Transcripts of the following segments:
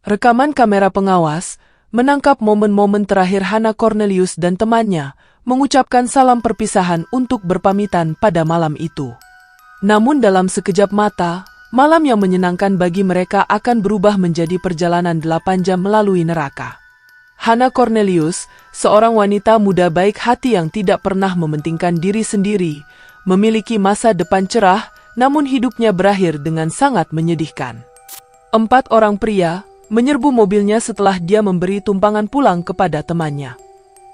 Rekaman kamera pengawas menangkap momen-momen terakhir Hannah Cornelius dan temannya mengucapkan salam perpisahan untuk berpamitan pada malam itu. Namun dalam sekejap mata, malam yang menyenangkan bagi mereka akan berubah menjadi perjalanan 8 jam melalui neraka. Hannah Cornelius, seorang wanita muda baik hati yang tidak pernah mementingkan diri sendiri, memiliki masa depan cerah, namun hidupnya berakhir dengan sangat menyedihkan. 4 orang pria menyerbu mobilnya setelah dia memberi tumpangan pulang kepada temannya.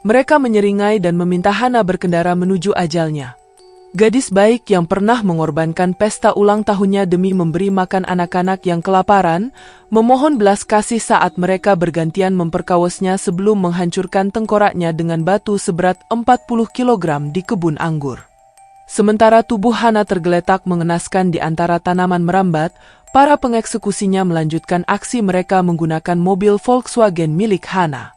Mereka menyeringai dan meminta Hannah berkendara menuju ajalnya. Gadis baik yang pernah mengorbankan pesta ulang tahunnya demi memberi makan anak-anak yang kelaparan, memohon belas kasih saat mereka bergantian memperkawasnya sebelum menghancurkan tengkoraknya dengan batu seberat 40 kg di kebun anggur. Sementara tubuh Hannah tergeletak mengenaskan di antara tanaman merambat, para pengeksekusinya melanjutkan aksi mereka menggunakan mobil Volkswagen milik Hannah.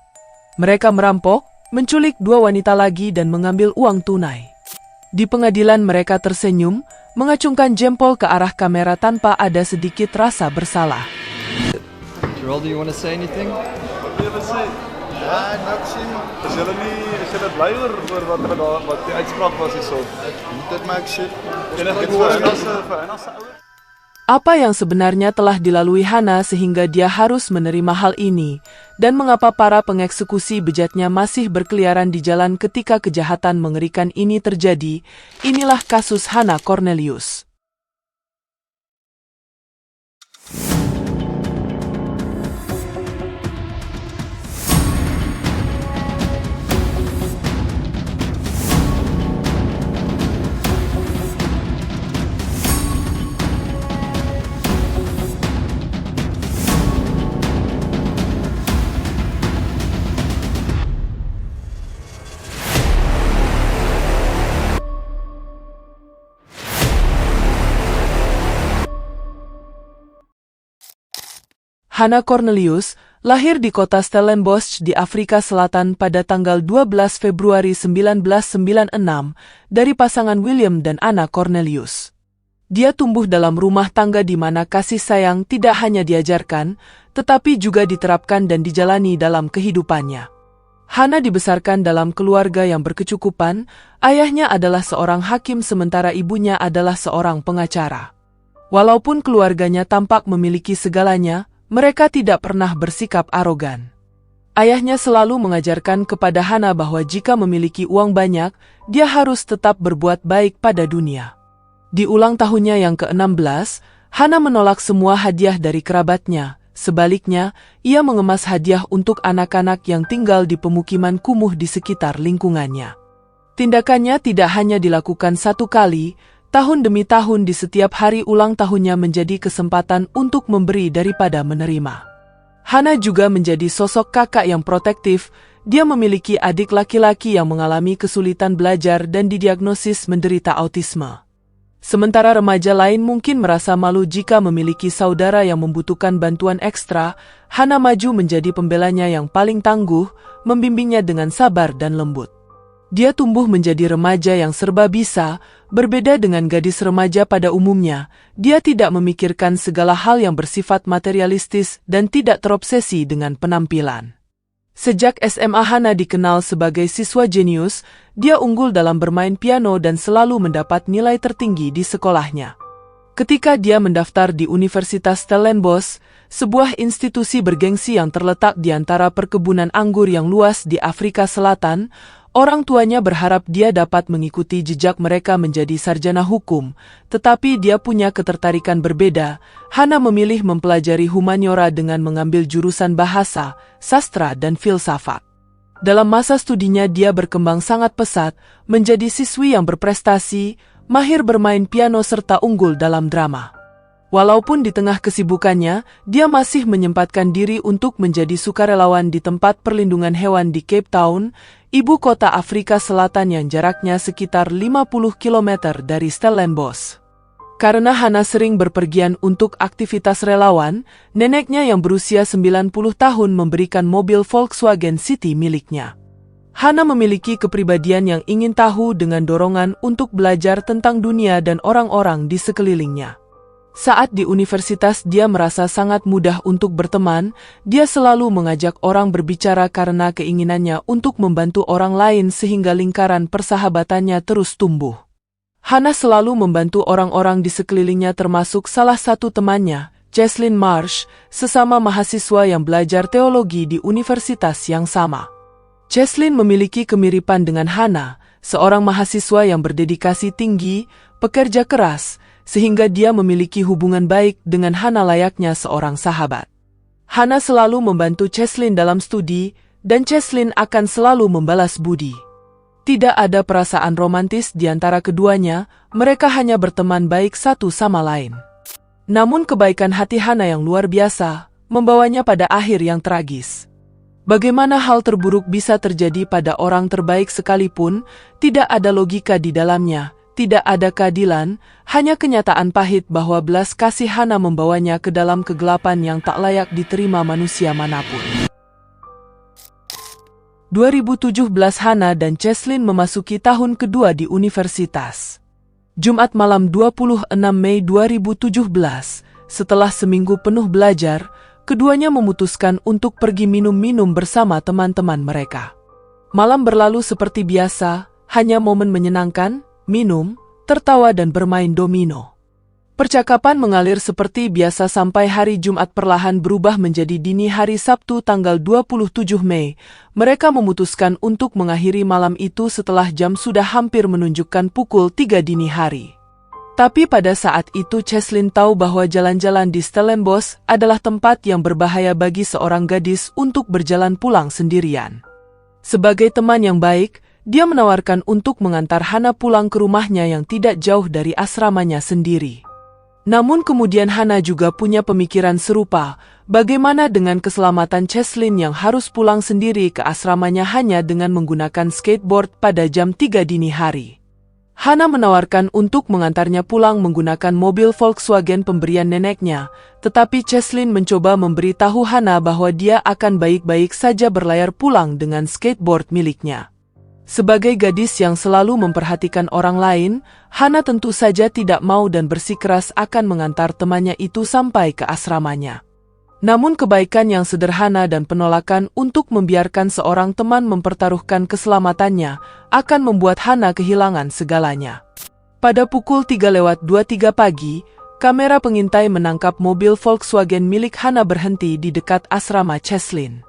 Mereka merampok, menculik 2 wanita lagi dan mengambil uang tunai. Di pengadilan mereka tersenyum, mengacungkan jempol ke arah kamera tanpa ada sedikit rasa bersalah. Geraldo, you want to say anything? Wat wil je zeggen? Ja, niks zien. Is jullie blij voor wat die uitspraak was hier zo? Dit maakt shit. Apa yang sebenarnya telah dilalui Hannah sehingga dia harus menerima hal ini, dan mengapa para pengeksekusi bejatnya masih berkeliaran di jalan ketika kejahatan mengerikan ini terjadi, inilah kasus Hannah Cornelius. Hannah Cornelius lahir di kota Stellenbosch di Afrika Selatan pada tanggal 12 Februari 1996 dari pasangan William dan Anna Cornelius. Dia tumbuh dalam rumah tangga di mana kasih sayang tidak hanya diajarkan, tetapi juga diterapkan dan dijalani dalam kehidupannya. Hannah dibesarkan dalam keluarga yang berkecukupan, ayahnya adalah seorang hakim sementara ibunya adalah seorang pengacara. Walaupun keluarganya tampak memiliki segalanya, mereka tidak pernah bersikap arogan. Ayahnya selalu mengajarkan kepada Hannah bahwa jika memiliki uang banyak, dia harus tetap berbuat baik pada dunia. Di ulang tahunnya yang ke-16, Hannah menolak semua hadiah dari kerabatnya. Sebaliknya, ia mengemas hadiah untuk anak-anak yang tinggal di pemukiman kumuh di sekitar lingkungannya. Tindakannya tidak hanya dilakukan 1 kali, tahun demi tahun di setiap hari ulang tahunnya menjadi kesempatan untuk memberi daripada menerima. Hannah juga menjadi sosok kakak yang protektif. Dia memiliki adik laki-laki yang mengalami kesulitan belajar dan didiagnosis menderita autisme. Sementara remaja lain mungkin merasa malu jika memiliki saudara yang membutuhkan bantuan ekstra, Hannah maju menjadi pembelanya yang paling tangguh, membimbingnya dengan sabar dan lembut. Dia tumbuh menjadi remaja yang serba bisa, berbeda dengan gadis remaja pada umumnya. Dia tidak memikirkan segala hal yang bersifat materialistis dan tidak terobsesi dengan penampilan. Sejak SMA Hannah dikenal sebagai siswa jenius, dia unggul dalam bermain piano dan selalu mendapat nilai tertinggi di sekolahnya. Ketika dia mendaftar di Universitas Stellenbosch, sebuah institusi bergengsi yang terletak di antara perkebunan anggur yang luas di Afrika Selatan, orang tuanya berharap dia dapat mengikuti jejak mereka menjadi sarjana hukum, tetapi dia punya ketertarikan berbeda. Hannah memilih mempelajari humaniora dengan mengambil jurusan bahasa, sastra dan filsafat. Dalam masa studinya dia berkembang sangat pesat, menjadi siswi yang berprestasi, mahir bermain piano serta unggul dalam drama. Walaupun di tengah kesibukannya, dia masih menyempatkan diri untuk menjadi sukarelawan di tempat perlindungan hewan di Cape Town, ibu kota Afrika Selatan yang jaraknya sekitar 50 km dari Stellenbosch. Karena Hannah sering berpergian untuk aktivitas relawan, neneknya yang berusia 90 tahun memberikan mobil Volkswagen City miliknya. Hannah memiliki kepribadian yang ingin tahu dengan dorongan untuk belajar tentang dunia dan orang-orang di sekelilingnya. Saat di universitas dia merasa sangat mudah untuk berteman, dia selalu mengajak orang berbicara karena keinginannya untuk membantu orang lain sehingga lingkaran persahabatannya terus tumbuh. Hannah selalu membantu orang-orang di sekelilingnya termasuk salah satu temannya, Jesslyn Marsh, sesama mahasiswa yang belajar teologi di universitas yang sama. Jesslyn memiliki kemiripan dengan Hannah, seorang mahasiswa yang berdedikasi tinggi, pekerja keras, sehingga dia memiliki hubungan baik dengan Hannah layaknya seorang sahabat. Hannah selalu membantu Jesslyn dalam studi, dan Jesslyn akan selalu membalas budi. Tidak ada perasaan romantis di antara keduanya, mereka hanya berteman baik satu sama lain. Namun kebaikan hati Hannah yang luar biasa, membawanya pada akhir yang tragis. Bagaimana hal terburuk bisa terjadi pada orang terbaik sekalipun, tidak ada logika di dalamnya. Tidak ada keadilan, hanya kenyataan pahit bahwa belas kasih Hannah membawanya ke dalam kegelapan yang tak layak diterima manusia manapun. 2017 Hannah dan Jesslyn memasuki tahun kedua di universitas. Jumat malam 26 Mei 2017, setelah seminggu penuh belajar, keduanya memutuskan untuk pergi minum-minum bersama teman-teman mereka. Malam berlalu seperti biasa, hanya momen menyenangkan, minum, tertawa dan bermain domino. Percakapan mengalir seperti biasa sampai hari Jumat perlahan berubah menjadi dini hari Sabtu tanggal 27 Mei. Mereka memutuskan untuk mengakhiri malam itu setelah jam sudah hampir menunjukkan pukul 3 dini hari. Tapi pada saat itu Jesslyn tahu bahwa jalan-jalan di Stellenbosch adalah tempat yang berbahaya bagi seorang gadis untuk berjalan pulang sendirian. Sebagai teman yang baik, dia menawarkan untuk mengantar Hannah pulang ke rumahnya yang tidak jauh dari asramanya sendiri. Namun kemudian Hannah juga punya pemikiran serupa, bagaimana dengan keselamatan Jesslyn yang harus pulang sendiri ke asramanya hanya dengan menggunakan skateboard pada jam 3 dini hari. Hannah menawarkan untuk mengantarnya pulang menggunakan mobil Volkswagen pemberian neneknya, tetapi Jesslyn mencoba memberitahu Hannah bahwa dia akan baik-baik saja berlayar pulang dengan skateboard miliknya. Sebagai gadis yang selalu memperhatikan orang lain, Hannah tentu saja tidak mau dan bersikeras akan mengantar temannya itu sampai ke asramanya. Namun kebaikan yang sederhana dan penolakan untuk membiarkan seorang teman mempertaruhkan keselamatannya akan membuat Hannah kehilangan segalanya. Pada pukul 3:23 pagi, kamera pengintai menangkap mobil Volkswagen milik Hannah berhenti di dekat asrama Jesslyn.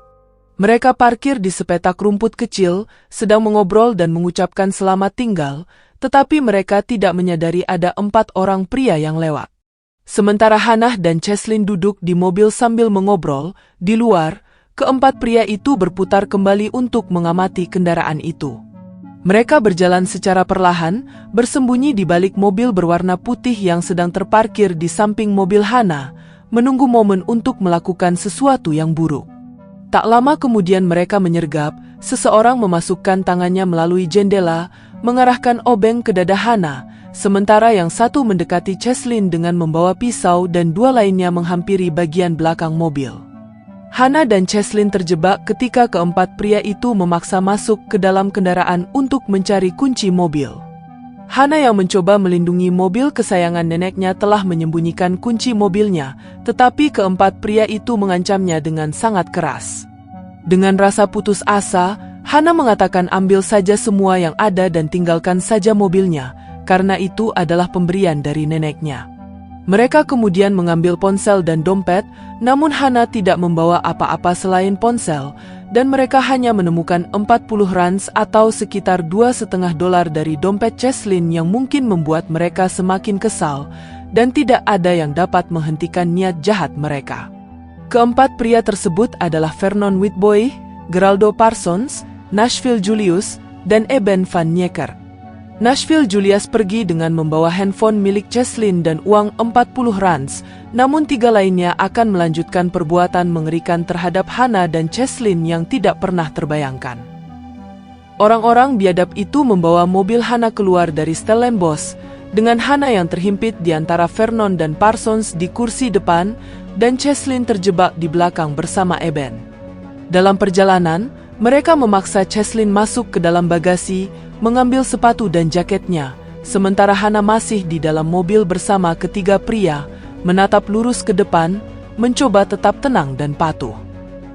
Mereka parkir di sepetak rumput kecil, sedang mengobrol dan mengucapkan selamat tinggal, tetapi mereka tidak menyadari ada 4 orang pria yang lewat. Sementara Hannah dan Jesslyn duduk di mobil sambil mengobrol, di luar, keempat pria itu berputar kembali untuk mengamati kendaraan itu. Mereka berjalan secara perlahan, bersembunyi di balik mobil berwarna putih yang sedang terparkir di samping mobil Hannah, menunggu momen untuk melakukan sesuatu yang buruk. Tak lama kemudian mereka menyergap, seseorang memasukkan tangannya melalui jendela, mengarahkan obeng ke dada Hannah, sementara yang satu mendekati Jesslyn dengan membawa pisau dan 2 lainnya menghampiri bagian belakang mobil. Hannah dan Jesslyn terjebak ketika keempat pria itu memaksa masuk ke dalam kendaraan untuk mencari kunci mobil. Hannah yang mencoba melindungi mobil kesayangan neneknya telah menyembunyikan kunci mobilnya, tetapi keempat pria itu mengancamnya dengan sangat keras. Dengan rasa putus asa, Hannah mengatakan ambil saja semua yang ada dan tinggalkan saja mobilnya, karena itu adalah pemberian dari neneknya. Mereka kemudian mengambil ponsel dan dompet, namun Hannah tidak membawa apa-apa selain ponsel, dan mereka hanya menemukan 40 rands atau sekitar $2,5 dari dompet Jesslyn yang mungkin membuat mereka semakin kesal, dan tidak ada yang dapat menghentikan niat jahat mereka. Keempat pria tersebut adalah Vernon Whitboy, Geraldo Parsons, Nashville Julius, dan Eben van Nieker. Nashville Julius pergi dengan membawa handphone milik Jesslyn dan uang 40 rands, namun 3 lainnya akan melanjutkan perbuatan mengerikan terhadap Hannah dan Jesslyn yang tidak pernah terbayangkan. Orang-orang biadab itu membawa mobil Hannah keluar dari Stellenbosch, dengan Hannah yang terhimpit di antara Vernon dan Parsons di kursi depan, dan Jesslyn terjebak di belakang bersama Eben. Dalam perjalanan, mereka memaksa Jesslyn masuk ke dalam bagasi, mengambil sepatu dan jaketnya, sementara Hannah masih di dalam mobil bersama ketiga pria, menatap lurus ke depan, mencoba tetap tenang dan patuh.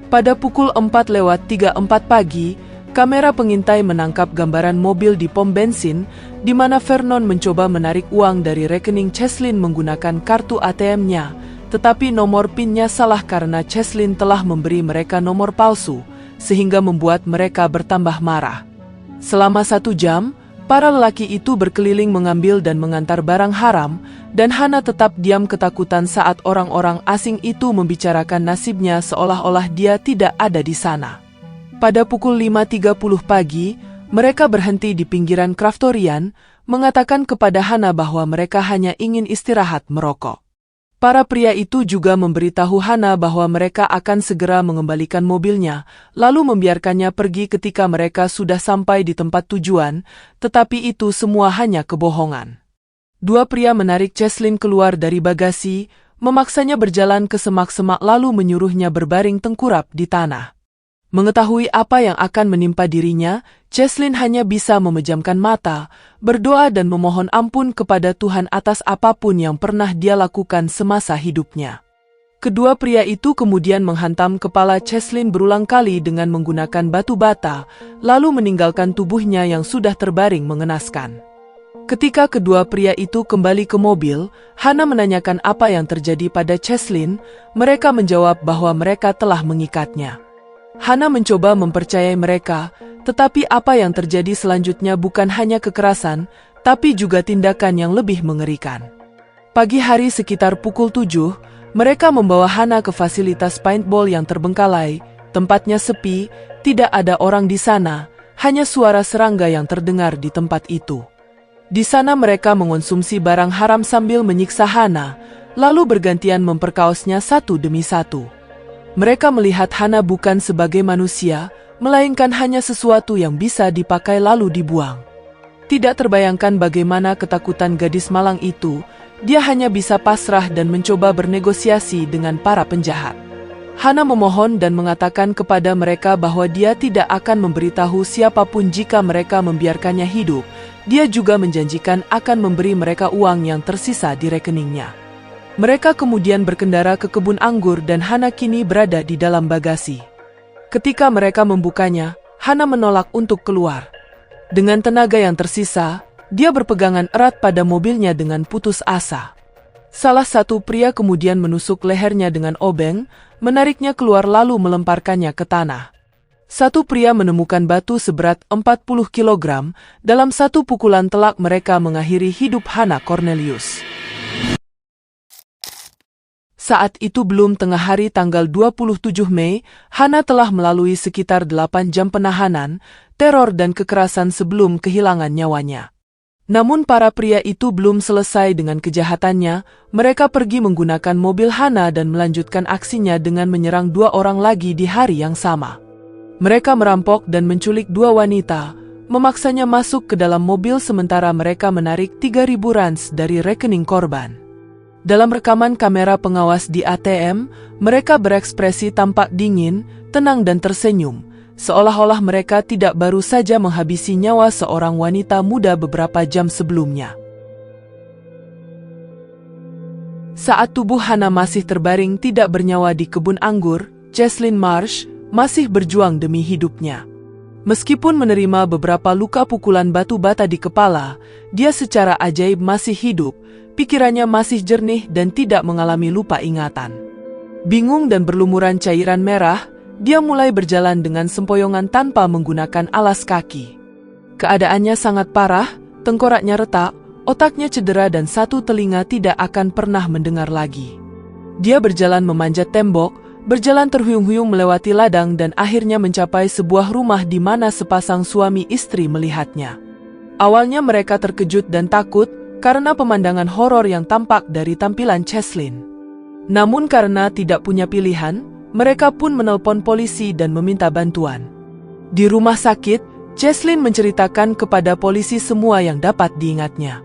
Pada pukul 4:34 pagi, kamera pengintai menangkap gambaran mobil di pom bensin, di mana Vernon mencoba menarik uang dari rekening Cheslin menggunakan kartu ATM-nya, tetapi nomor PIN-nya salah karena Cheslin telah memberi mereka nomor palsu, sehingga membuat mereka bertambah marah. Selama 1 jam, para lelaki itu berkeliling mengambil dan mengantar barang haram, dan Hana tetap diam ketakutan saat orang-orang asing itu membicarakan nasibnya seolah-olah dia tidak ada di sana. Pada pukul 5:30 pagi, mereka berhenti di pinggiran Kraftorian, mengatakan kepada Hana bahwa mereka hanya ingin istirahat merokok. Para pria itu juga memberitahu Hana bahwa mereka akan segera mengembalikan mobilnya, lalu membiarkannya pergi ketika mereka sudah sampai di tempat tujuan, tetapi itu semua hanya kebohongan. 2 pria menarik Cheslin keluar dari bagasi, memaksanya berjalan ke semak-semak lalu menyuruhnya berbaring tengkurap di tanah. Mengetahui apa yang akan menimpa dirinya, Cheslin hanya bisa memejamkan mata, berdoa dan memohon ampun kepada Tuhan atas apapun yang pernah dia lakukan semasa hidupnya. Kedua pria itu kemudian menghantam kepala Cheslin berulang kali dengan menggunakan batu bata, lalu meninggalkan tubuhnya yang sudah terbaring mengenaskan. Ketika kedua pria itu kembali ke mobil, Hana menanyakan apa yang terjadi pada Cheslin. Mereka menjawab bahwa mereka telah mengikatnya. Hana mencoba mempercayai mereka, tetapi apa yang terjadi selanjutnya bukan hanya kekerasan, tapi juga tindakan yang lebih mengerikan. Pagi hari sekitar pukul 7, mereka membawa Hana ke fasilitas paintball yang terbengkalai. Tempatnya sepi, tidak ada orang di sana, hanya suara serangga yang terdengar di tempat itu. Di sana mereka mengonsumsi barang haram sambil menyiksa Hana, lalu bergantian memperkaosnya satu demi satu. Mereka melihat Hana bukan sebagai manusia, melainkan hanya sesuatu yang bisa dipakai lalu dibuang. Tidak terbayangkan bagaimana ketakutan gadis malang itu, dia hanya bisa pasrah dan mencoba bernegosiasi dengan para penjahat. Hana memohon dan mengatakan kepada mereka bahwa dia tidak akan memberitahu siapapun jika mereka membiarkannya hidup. Dia juga menjanjikan akan memberi mereka uang yang tersisa di rekeningnya. Mereka kemudian berkendara ke kebun anggur dan Hana kini berada di dalam bagasi. Ketika mereka membukanya, Hana menolak untuk keluar. Dengan tenaga yang tersisa, dia berpegangan erat pada mobilnya dengan putus asa. Salah satu pria kemudian menusuk lehernya dengan obeng, menariknya keluar lalu melemparkannya ke tanah. Satu pria menemukan batu seberat 40 kg, dalam satu pukulan telak mereka mengakhiri hidup Hana Cornelius. Saat itu belum tengah hari tanggal 27 Mei, Hana telah melalui sekitar 8 jam penahanan, teror dan kekerasan sebelum kehilangan nyawanya. Namun para pria itu belum selesai dengan kejahatannya, mereka pergi menggunakan mobil Hana dan melanjutkan aksinya dengan menyerang 2 orang lagi di hari yang sama. Mereka merampok dan menculik 2 wanita, memaksanya masuk ke dalam mobil sementara mereka menarik 3.000 rands dari rekening korban. Dalam rekaman kamera pengawas di ATM, mereka berekspresi tampak dingin, tenang dan tersenyum, seolah-olah mereka tidak baru saja menghabisi nyawa seorang wanita muda beberapa jam sebelumnya. Saat tubuh Hana masih terbaring tidak bernyawa di kebun anggur, Cheslin Marsh masih berjuang demi hidupnya. Meskipun menerima beberapa luka pukulan batu bata di kepala, dia secara ajaib masih hidup. Pikirannya masih jernih dan tidak mengalami lupa ingatan. Bingung dan berlumuran cairan merah, dia mulai berjalan dengan sempoyongan tanpa menggunakan alas kaki. Keadaannya sangat parah, tengkoraknya retak, otaknya cedera dan satu telinga tidak akan pernah mendengar lagi. Dia berjalan memanjat tembok, berjalan terhuyung-huyung melewati ladang dan akhirnya mencapai sebuah rumah di mana sepasang suami istri melihatnya. Awalnya mereka terkejut dan takut, karena pemandangan horor yang tampak dari tampilan Cheslin. Namun karena tidak punya pilihan, mereka pun menelpon polisi dan meminta bantuan. Di rumah sakit, Cheslin menceritakan kepada polisi semua yang dapat diingatnya.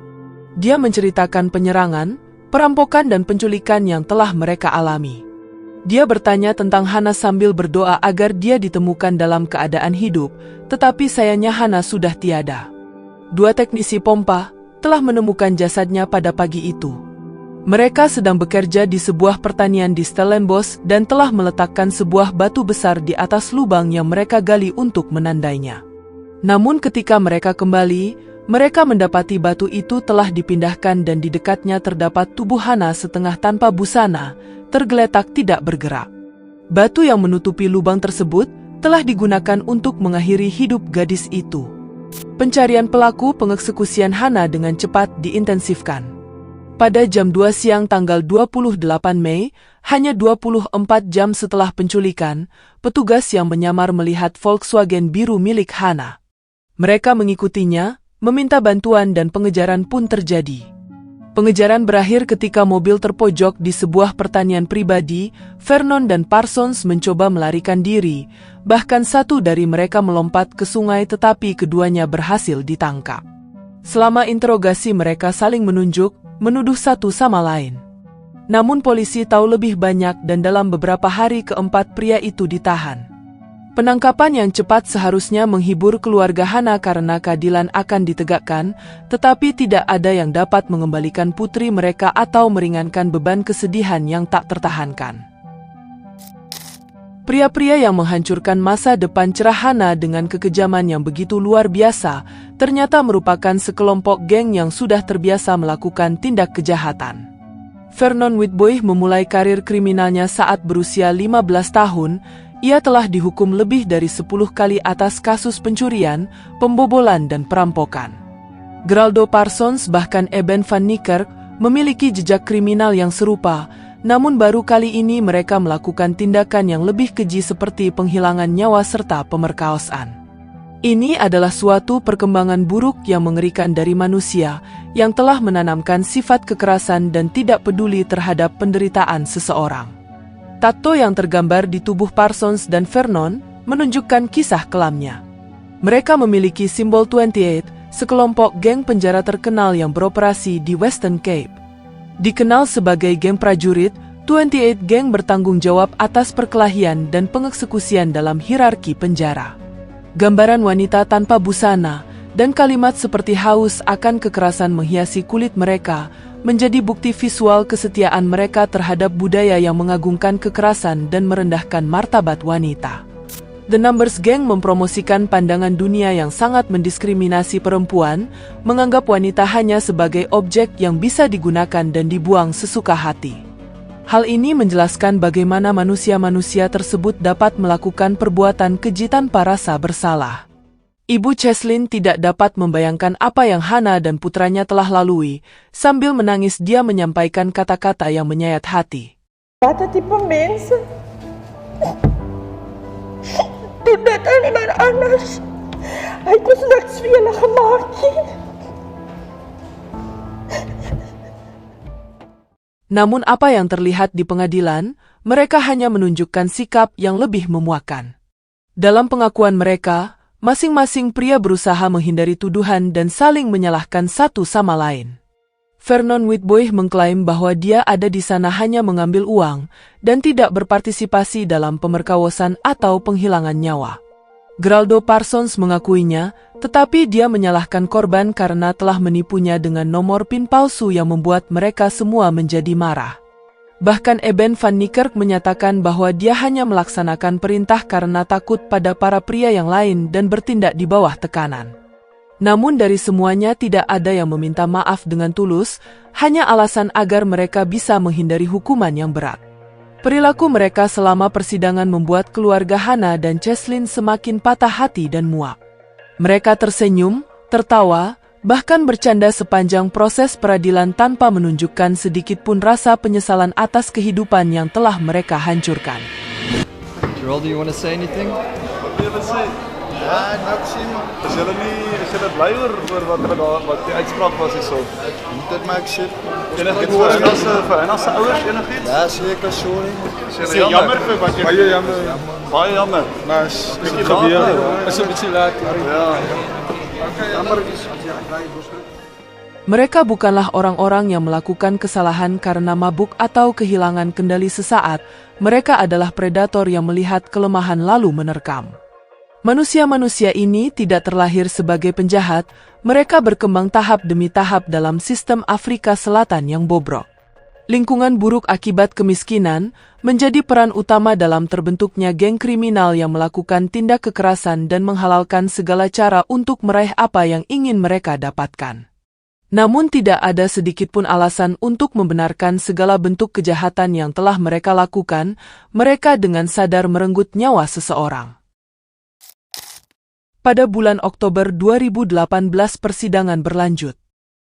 Dia menceritakan penyerangan, perampokan dan penculikan yang telah mereka alami. Dia bertanya tentang Hana sambil berdoa agar dia ditemukan dalam keadaan hidup, tetapi sayangnya Hana sudah tiada. 2 teknisi pompa telah menemukan jasadnya pada pagi itu. Mereka sedang bekerja di sebuah pertanian di Stellenbosch dan telah meletakkan sebuah batu besar di atas lubang yang mereka gali untuk menandainya. Namun ketika mereka kembali, mereka mendapati batu itu telah dipindahkan dan di dekatnya terdapat tubuh Hana setengah tanpa busana, tergeletak tidak bergerak. Batu yang menutupi lubang tersebut telah digunakan untuk mengakhiri hidup gadis itu. Pencarian pelaku pengeksekusian Hana dengan cepat diintensifkan. Pada jam 2 siang tanggal 28 Mei, hanya 24 jam setelah penculikan, petugas yang menyamar melihat Volkswagen biru milik Hana. Mereka mengikutinya, meminta bantuan dan pengejaran pun terjadi. Pengejaran berakhir ketika mobil terpojok di sebuah pertanian pribadi. Vernon dan Parsons mencoba melarikan diri, bahkan satu dari mereka melompat ke sungai tetapi keduanya berhasil ditangkap. Selama interogasi mereka saling menunjuk, menuduh satu sama lain. Namun polisi tahu lebih banyak dan dalam beberapa hari keempat pria itu ditahan. Penangkapan yang cepat seharusnya menghibur keluarga Hana karena keadilan akan ditegakkan, tetapi tidak ada yang dapat mengembalikan putri mereka atau meringankan beban kesedihan yang tak tertahankan. Pria-pria yang menghancurkan masa depan cerah Hana dengan kekejaman yang begitu luar biasa, ternyata merupakan sekelompok geng yang sudah terbiasa melakukan tindak kejahatan. Vernon Witbooi memulai karir kriminalnya saat berusia 15 tahun. Ia telah dihukum lebih dari 10 kali atas kasus pencurian, pembobolan dan perampokan. Geraldo Parsons bahkan Eben van Niekerk memiliki jejak kriminal yang serupa, namun baru kali ini mereka melakukan tindakan yang lebih keji seperti penghilangan nyawa serta pemerkosaan. Ini adalah suatu perkembangan buruk yang mengerikan dari manusia, yang telah menanamkan sifat kekerasan dan tidak peduli terhadap penderitaan seseorang. Tato yang tergambar di tubuh Parsons dan Vernon menunjukkan kisah kelamnya. Mereka memiliki simbol 28, sekelompok geng penjara terkenal yang beroperasi di Western Cape. Dikenal sebagai geng prajurit, 28 geng bertanggung jawab atas perkelahian dan pengeksekusian dalam hierarki penjara. Gambaran wanita tanpa busana dan kalimat seperti haus akan kekerasan menghiasi kulit mereka, menjadi bukti visual kesetiaan mereka terhadap budaya yang mengagungkan kekerasan dan merendahkan martabat wanita. The Numbers Gang mempromosikan pandangan dunia yang sangat mendiskriminasi perempuan, menganggap wanita hanya sebagai objek yang bisa digunakan dan dibuang sesuka hati. Hal ini menjelaskan bagaimana manusia-manusia tersebut dapat melakukan perbuatan keji tanpa rasa bersalah. Ibu Cheslin tidak dapat membayangkan apa yang Hana dan putranya telah lalui. Sambil menangis dia menyampaikan kata-kata yang menyayat hati. Wat 'n tipe mense. Doen dit aan iemand anders. Hy het ons niks vir julle gemaak nie. Namun apa yang terlihat di pengadilan, mereka hanya menunjukkan sikap yang lebih memuakkan. Dalam pengakuan mereka, masing-masing pria berusaha menghindari tuduhan dan saling menyalahkan satu sama lain. Vernon Witbooi mengklaim bahwa dia ada di sana hanya mengambil uang dan tidak berpartisipasi dalam pemerkosaan atau penghilangan nyawa. Geraldo Parsons mengakuinya, tetapi dia menyalahkan korban karena telah menipunya dengan nomor PIN palsu yang membuat mereka semua menjadi marah. Bahkan Eben van Niekerk menyatakan bahwa dia hanya melaksanakan perintah karena takut pada para pria yang lain dan bertindak di bawah tekanan. Namun dari semuanya tidak ada yang meminta maaf dengan tulus, hanya alasan agar mereka bisa menghindari hukuman yang berat. Perilaku mereka selama persidangan membuat keluarga Hana dan Cheslin semakin patah hati dan muak. Mereka tersenyum, tertawa, bahkan bercanda sepanjang proses peradilan tanpa menunjukkan sedikit pun rasa penyesalan atas kehidupan yang telah mereka hancurkan. Geraldo, you want to say anything? Wat wil jy sê? Ja, niks nie. Is julle bly oor wat die uitspraak was hierso? Dit maak shit. Enigiets vir Hana se ouers enigiets? Ja, seker, sorry. Is jammer vir wat jy baie jammer. Baie jammer. Maar is Bietjie gebeur. is 'n bietjie laat. Ja. Jammer. Mereka bukanlah orang-orang yang melakukan kesalahan karena mabuk atau kehilangan kendali sesaat. Mereka adalah predator yang melihat kelemahan lalu menerkam. Manusia-manusia ini tidak terlahir sebagai penjahat, mereka berkembang tahap demi tahap dalam sistem Afrika Selatan yang bobrok. Lingkungan buruk akibat kemiskinan menjadi peran utama dalam terbentuknya geng kriminal yang melakukan tindak kekerasan dan menghalalkan segala cara untuk meraih apa yang ingin mereka dapatkan. Namun tidak ada sedikitpun alasan untuk membenarkan segala bentuk kejahatan yang telah mereka lakukan, mereka dengan sadar merenggut nyawa seseorang. Pada bulan Oktober 2018 persidangan berlanjut.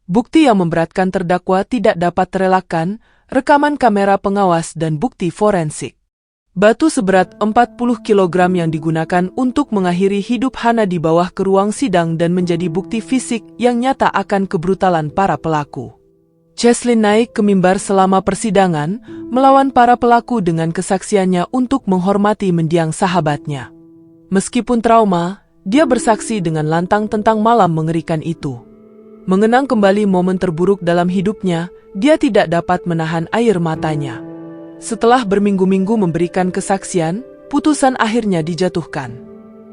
Bukti yang memberatkan terdakwa tidak dapat terelakkan, rekaman kamera pengawas dan bukti forensik. Batu seberat 40 kg yang digunakan untuk mengakhiri hidup Hana dibawa ke ruang sidang dan menjadi bukti fisik yang nyata akan kebrutalan para pelaku. Cheslin naik ke mimbar selama persidangan, melawan para pelaku dengan kesaksiannya untuk menghormati mendiang sahabatnya. Meskipun trauma, dia bersaksi dengan lantang tentang malam mengerikan itu. Mengenang kembali momen terburuk dalam hidupnya, dia tidak dapat menahan air matanya. Setelah berminggu-minggu memberikan kesaksian, putusan akhirnya dijatuhkan.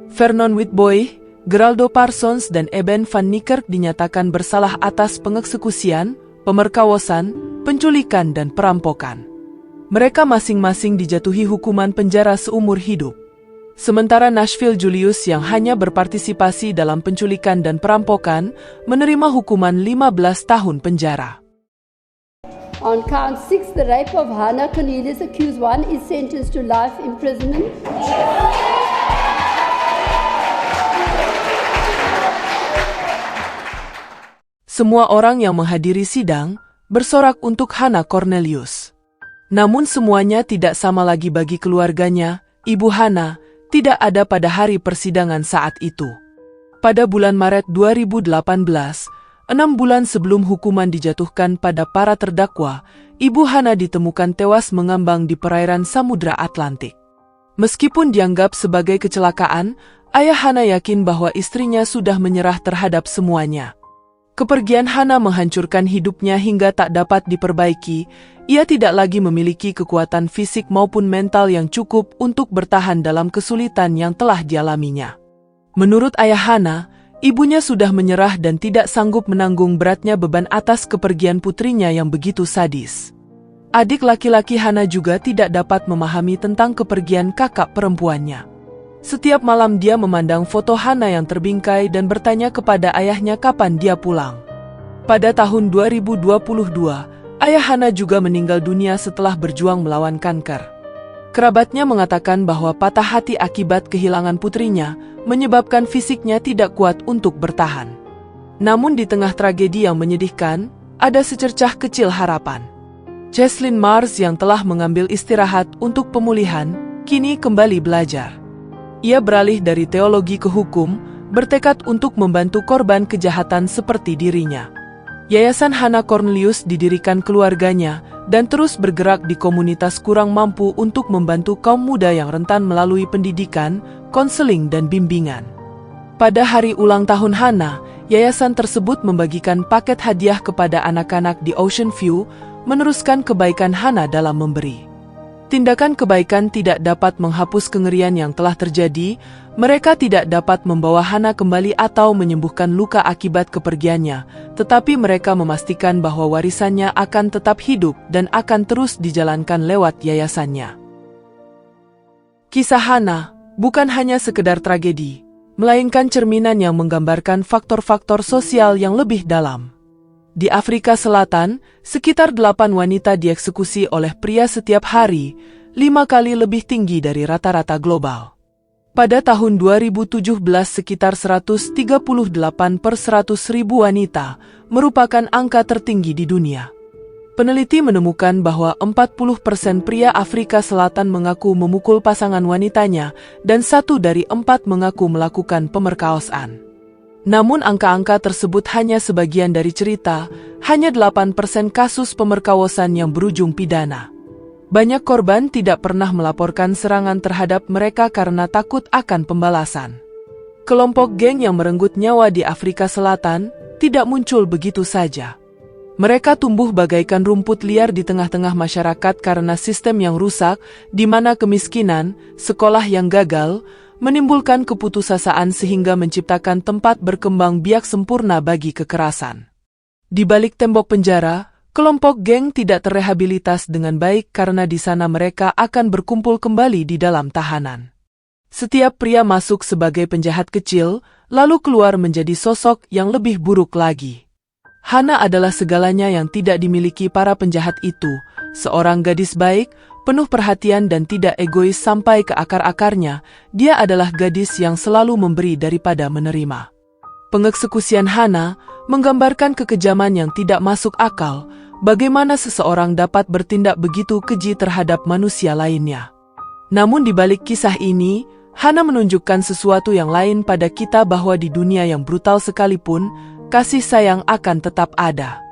Vernon Whitboy, Geraldo Parsons dan Eben van Niekerk dinyatakan bersalah atas pengeksekusian, pemerkosaan, penculikan dan perampokan. Mereka masing-masing dijatuhi hukuman penjara seumur hidup. Sementara Nashville Julius yang hanya berpartisipasi dalam penculikan dan perampokan menerima hukuman 15 tahun penjara. On count 6, the rape of Hannah Cornelius, accused 1, is sentenced to life imprisonment. Semua orang yang menghadiri sidang bersorak untuk Hannah Cornelius. Namun semuanya tidak sama lagi bagi keluarganya. Ibu Hannah tidak ada pada hari persidangan saat itu. Pada bulan Maret 2018, 6 bulan sebelum hukuman dijatuhkan pada para terdakwa, Ibu Hannah ditemukan tewas mengambang di perairan Samudra Atlantik. Meskipun dianggap sebagai kecelakaan, ayah Hannah yakin bahwa istrinya sudah menyerah terhadap semuanya. Kepergian Hannah menghancurkan hidupnya hingga tak dapat diperbaiki. Ia tidak lagi memiliki kekuatan fisik maupun mental yang cukup untuk bertahan dalam kesulitan yang telah dialaminya. Menurut ayah Hannah, ibunya sudah menyerah dan tidak sanggup menanggung beratnya beban atas kepergian putrinya yang begitu sadis. Adik laki-laki Hannah juga tidak dapat memahami tentang kepergian kakak perempuannya. Setiap malam dia memandang foto Hannah yang terbingkai dan bertanya kepada ayahnya kapan dia pulang. Pada tahun 2022, ayah Hannah juga meninggal dunia setelah berjuang melawan kanker. Kerabatnya mengatakan bahwa patah hati akibat kehilangan putrinya menyebabkan fisiknya tidak kuat untuk bertahan. Namun di tengah tragedi yang menyedihkan, ada secercah kecil harapan. Cheslin Mars yang telah mengambil istirahat untuk pemulihan, kini kembali belajar. Ia beralih dari teologi ke hukum, bertekad untuk membantu korban kejahatan seperti dirinya. Yayasan Hannah Cornelius didirikan keluarganya dan terus bergerak di komunitas kurang mampu untuk membantu kaum muda yang rentan melalui pendidikan, konseling dan bimbingan. Pada hari ulang tahun Hannah, yayasan tersebut membagikan paket hadiah kepada anak-anak di Ocean View, meneruskan kebaikan Hannah dalam memberi. Tindakan kebaikan tidak dapat menghapus kengerian yang telah terjadi. Mereka tidak dapat membawa Hannah kembali atau menyembuhkan luka akibat kepergiannya, tetapi mereka memastikan bahwa warisannya akan tetap hidup dan akan terus dijalankan lewat yayasannya. Kisah Hannah bukan hanya sekedar tragedi, melainkan cerminan yang menggambarkan faktor-faktor sosial yang lebih dalam. Di Afrika Selatan, sekitar 8 wanita dieksekusi oleh pria setiap hari, 5 kali lebih tinggi dari rata-rata global. Pada tahun 2017 sekitar 138 per 100.000 wanita, merupakan angka tertinggi di dunia. Peneliti menemukan bahwa 40% pria Afrika Selatan mengaku memukul pasangan wanitanya, dan 1 dari 4 mengaku melakukan pemerkosaan. Namun angka-angka tersebut hanya sebagian dari cerita, hanya 8% kasus pemerkosaan yang berujung pidana. Banyak korban tidak pernah melaporkan serangan terhadap mereka karena takut akan pembalasan. Kelompok geng yang merenggut nyawa di Afrika Selatan tidak muncul begitu saja. Mereka tumbuh bagaikan rumput liar di tengah-tengah masyarakat karena sistem yang rusak, di mana kemiskinan, sekolah yang gagal, menimbulkan keputusasaan sehingga menciptakan tempat berkembang biak sempurna bagi kekerasan. Di balik tembok penjara, Kelompok geng tidak terrehabilitas dengan baik karena di sana mereka akan berkumpul kembali di dalam tahanan. Setiap pria masuk sebagai penjahat kecil, lalu keluar menjadi sosok yang lebih buruk lagi. Hana adalah segalanya yang tidak dimiliki para penjahat itu, seorang gadis baik, penuh perhatian dan tidak egois sampai ke akar-akarnya. Dia adalah gadis yang selalu memberi daripada menerima. Pengeksekusian Hana menggambarkan kekejaman yang tidak masuk akal. Bagaimana seseorang dapat bertindak begitu keji terhadap manusia lainnya. Namun di balik kisah ini, Hana menunjukkan sesuatu yang lain pada kita, bahwa di dunia yang brutal sekalipun, kasih sayang akan tetap ada.